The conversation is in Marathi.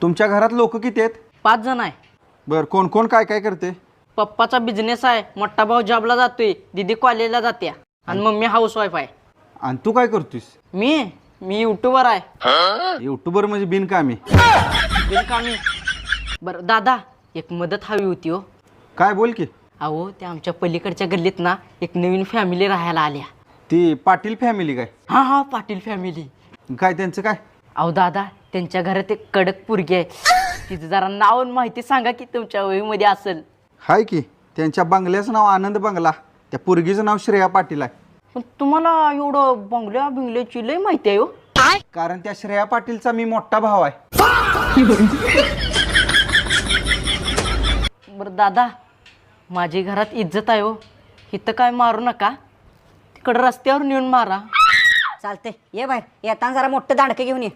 तुमच्या घरात लोक किती आहेत? 5 जण आहे. बर, कोण कोण काय काय करते? पप्पाचा बिझनेस आहे, मोठा भाऊ जॉबला जातोय, दीदी कॉलेजला जाते आणि मम्मी हाऊसवाईफ आहे. आणि तू काय करतोस? मी युट्यूबर आहे. युट्यूबर म्हणजे बिनकामी? बिनकामी. बरं दादा, एक मदत हवी होती हो. काय, बोल की. अहो, त्या आमच्या पलीकडच्या गल्लीत ना एक नवीन फॅमिली राहायला आल्या. ती पाटील फॅमिली काय? हा, पाटील फॅमिली. काय त्यांचं काय? अहो दादा, त्यांच्या घरात एक कडक पोरगी आहे. तिचं जरा नाव आणि माहिती सांगा की तुमच्या वहीमध्ये असेल. हाय की, त्यांच्या बंगल्याचं नाव आनंद बंगला, त्या पोरगीचं नाव श्रेया पाटील आहे. पण तुम्हाला एवढं बिंगल्याची लय माहिती आहे हो. कारण त्या श्रेया पाटीलचा मी मोठा भाव आहे. बरं दादा, माझी घरात इज्जत आहे हो, इथं काय मारू नका, तिकडं रस्त्यावर नेऊन मारा. चालते, ये बाहेर. येताना जरा मोठं दांडकं घेऊन ये.